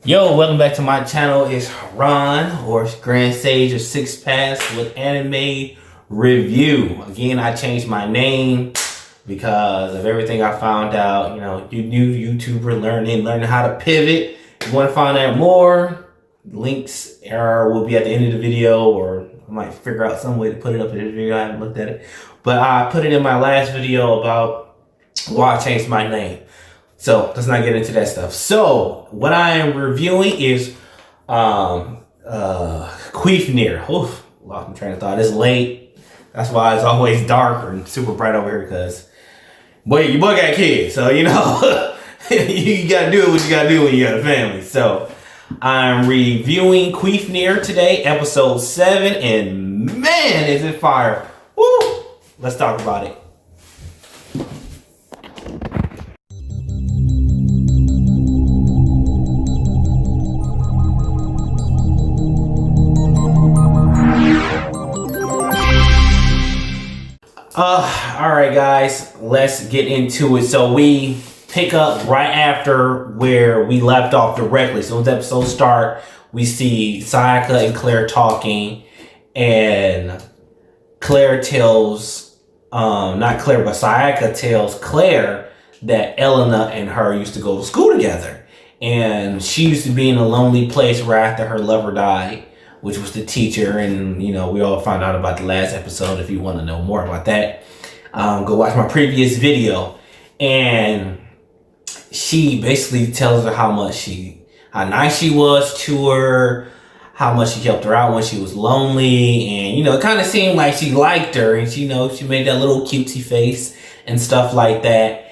Yo, welcome back to my channel. It's Ron, or Grand Sage of Six Paths with Anime Review. Again, I changed my name because of everything I found out. You know, you new YouTuber learning how to pivot. If you want to find out more, links will be at the end of the video, or I might figure out some way to put it up in this video. I haven't looked at it, but I put it in my last video about why I changed my name. So let's not get into that stuff. So what I am reviewing is Queefnir. Oof, lost my train of thought. It's late. That's why it's always dark and super bright over here, because your boy got kids. So you know you gotta do what you gotta do when you got a family. So I'm reviewing Queefnir today, episode 7, and man, is it fire. Woo! Let's talk about it. Alright guys, let's get into it. So we pick up right after where we left off directly. So as the episode start, we see Sayaka and Claire talking, and Claire tells, not Claire, but Sayaka tells Claire that Elena and her used to go to school together. And she used to be in a lonely place right after her lover died, which was the teacher. And, you know, we all found out about the last episode. If you want to know more about that, go watch my previous video. And she basically tells her how nice she was to her, how much she helped her out when she was lonely. And, you know, it kind of seemed like she liked her, and she made that little cutesy face and stuff like that.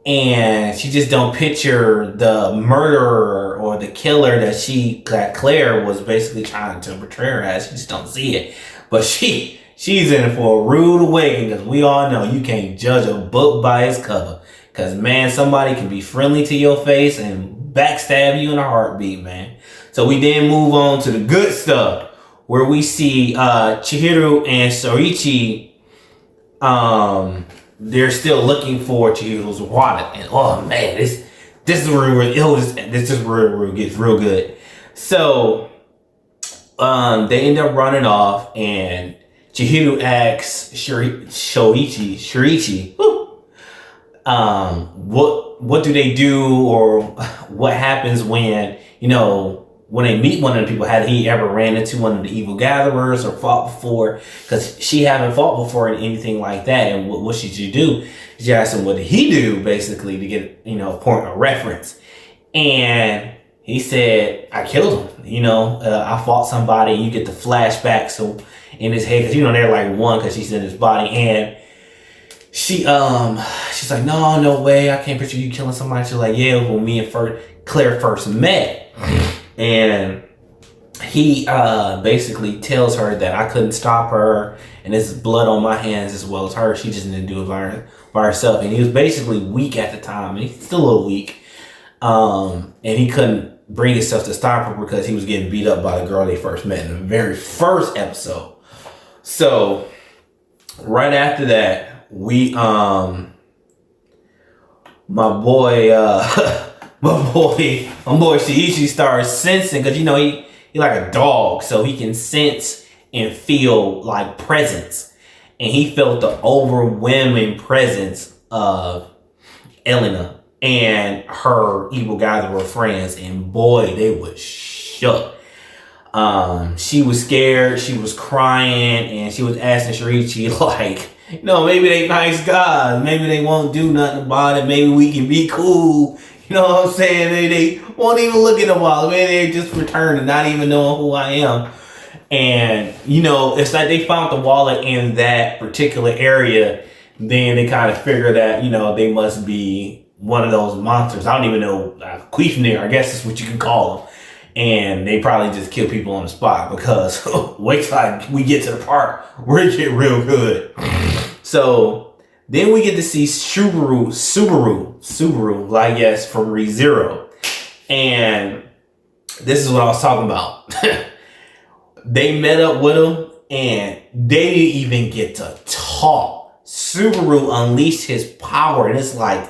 And she just don't picture the murderer or the killer that Claire was basically trying to portray her as. She just don't see it. But she's in for a rude awakening, because we all know you can't judge a book by its cover. Because, man, somebody can be friendly to your face and backstab you in a heartbeat, man. So we then move on to the good stuff, where we see Chihiro and Shuichi. They're still looking for Chihiro's wallet, and oh man, this is where it gets real good. So they end up running off, and Chihiro asks Shuichi, what do they do, or what happens when, you know, when they meet one of the people? Had he ever ran into one of the evil gatherers or fought before? Because she haven't fought before in anything like that. And what should you do? She asked him, what did he do, basically, to get, you know, a point of reference. And he said, I killed him. You know, I fought somebody. You get the flashback so in his head, because, you know, they're like one, because she's in his body. And she's like, no way, I can't picture you killing somebody. She's like, yeah, when me and Claire first met. And he basically tells her that I couldn't stop her, and there's blood on my hands as well as her. She just didn't do it by herself. And he was basically weak at the time, and he's still a little weak. And he couldn't bring himself to stop her because he was getting beat up by the girl they first met in the very first episode. So right after that, we my boy Shuichi starts sensing, because, you know, he like a dog, so he can sense and feel like presence. And he felt the overwhelming presence of Elena and her evil gatherer friends, and boy, they was shook. She was scared, she was crying, and she was asking Shuichi, like, you know, maybe they nice guys, maybe they won't do nothing about it, maybe we can be cool. You know what I'm saying? They won't even look at the wallet. Maybe they just return and not even knowing who I am. And, you know, it's like they found the wallet in that particular area. Then they kind of figure that, you know, they must be one of those monsters. I don't even know, Queefnir, I guess is what you can call them. And they probably just kill people on the spot, because wait till we get to the part where it get real good. So then we get to see Subaru, like, yes, from ReZero. And this is what I was talking about. They met up with him, and they didn't even get to talk. Subaru unleashed his power, and it's like,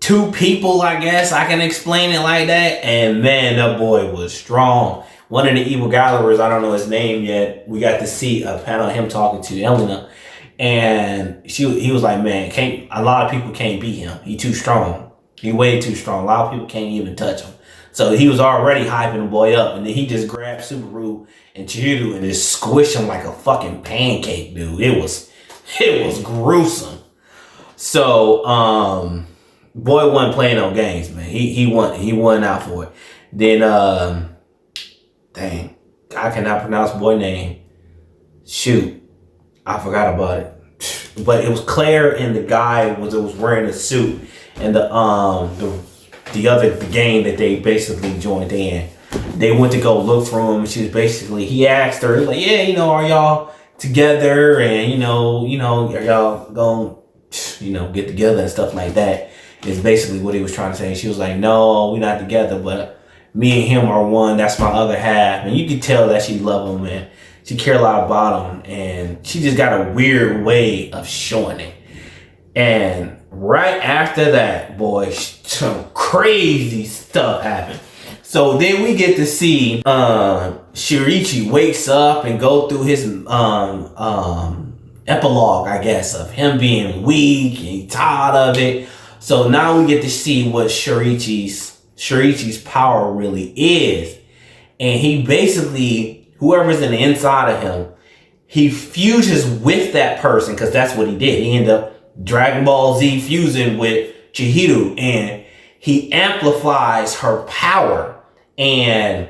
two people, I guess I can explain it like that. And man, that boy was strong. One of the evil gatherers, I don't know his name yet. We got to see a panel of him talking to Elena, and he was like, man, a lot of people can't beat him. He too strong. He way too strong. A lot of people can't even touch him. So he was already hyping the boy up, and then he just grabbed Subaru and Chihiro and just squished him like a fucking pancake, dude. It was gruesome. So boy wasn't playing no games, man. He won out for it. Then dang, I cannot pronounce boy name. Shoot, I forgot about it. But it was Claire and the guy was wearing a suit, and the gang that they basically joined in. They went to go look for him. And he asked her like, yeah, are y'all together? And are y'all gonna get together and stuff like that? Is basically what he was trying to say. She was like, no, we're not together, but me and him are one. That's my other half. And you could tell that she loved him and she cared a lot about him. And she just got a weird way of showing it. And right after that, boy, some crazy stuff happened. So then we get to see Shuichi wakes up and go through his epilogue, I guess, of him being weak and he's tired of it. So now we get to see what Shuichi's power really is. And he basically, whoever's in the inside of him, he fuses with that person, because that's what he did. He ended up Dragon Ball Z fusing with Chihiro, and he amplifies her power. And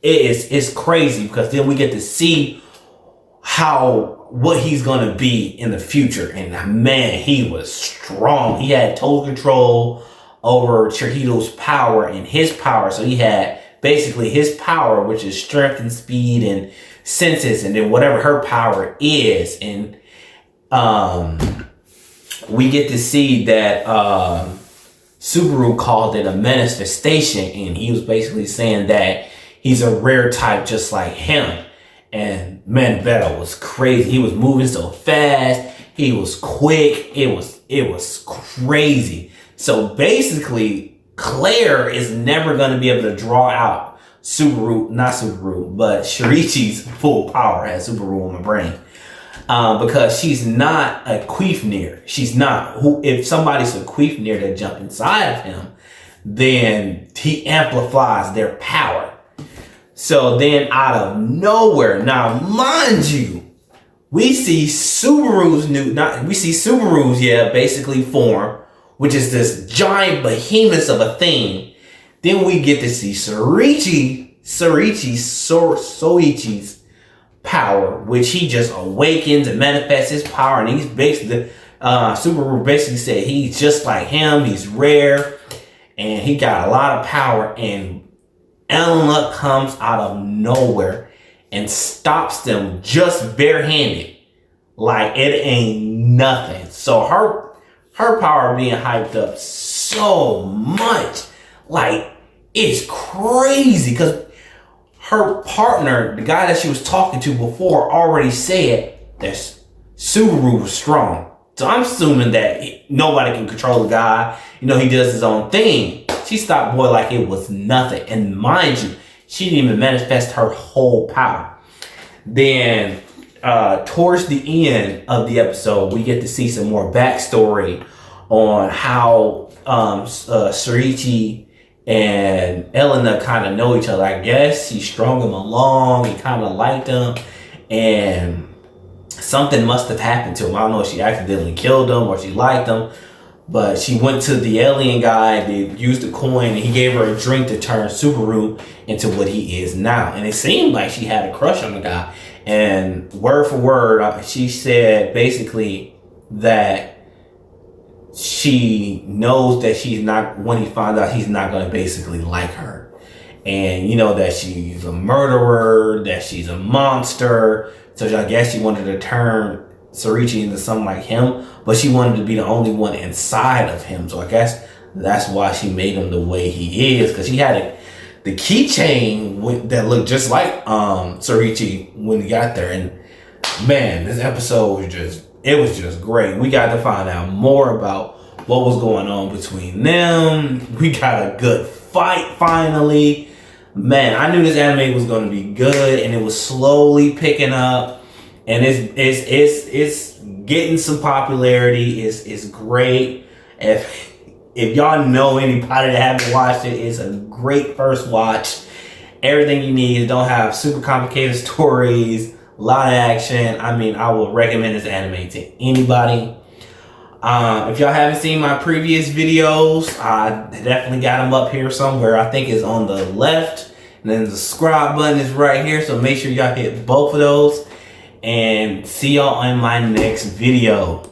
it's crazy, because then we get to see what he's gonna be in the future. And man, he was strong. He had total control over Chihiro's power and his power. So he had basically his power, which is strength and speed and senses, and then whatever her power is. And we get to see that Subaru called it a manifestation, and he was basically saying that he's a rare type just like him. And man, battle was crazy. He was moving so fast. He was quick. It was crazy. So basically, Claire is never going to be able to draw out Shuichi's full power as Subaru in my brain. Because she's not a Queefnir. She's not. If somebody's a Queefnir that jump inside of him, then he amplifies their power. So then out of nowhere, now mind you, we see Subaru's basically form, which is this giant behemoth of a thing. Then we get to see Shuichi's power, which he just awakens and manifests his power, and he's basically Subaru basically said he's just like him. He's rare, and he got a lot of power. And Elena comes out of nowhere and stops them just barehanded, like it ain't nothing. So her power being hyped up so much, like it's crazy, because her partner, the guy that she was talking to before, already said that Subaru was strong. So I'm assuming that nobody can control the guy. He does his own thing. She stopped boy like it was nothing. And mind you, she didn't even manifest her whole power. Then towards the end of the episode, we get to see some more backstory on how Shuichi and Elena kind of know each other. I guess she strung him along. He kind of liked him, and something must have happened to him. I don't know if she accidentally killed him or she liked him, but she went to the alien guy. They used the coin, and he gave her a drink to turn Subaru into what he is now. And it seemed like she had a crush on the guy. And word for word, she said basically that she knows that when he finds out, he's not going to basically like her. And that she's a murderer, that she's a monster. So I guess she wanted to turn Shuichi into something like him, but she wanted to be the only one inside of him. So I guess that's why she made him the way he is, because he had the keychain that looked just like Shuichi when he got there. And man, this episode was just great. We got to find out more about what was going on between them. We got a good fight finally. Man, I knew this anime was going to be good, and it was slowly picking up, and it's getting some popularity. It's great. If y'all know anybody that haven't watched it, it's a great first watch. Everything you need. Don't have super complicated stories, a lot of action. I mean, I will recommend this anime to anybody. If y'all haven't seen my previous videos, I definitely got them up here somewhere. I think it's on the left, and then the subscribe button is right here. So make sure y'all hit both of those, and see y'all in my next video.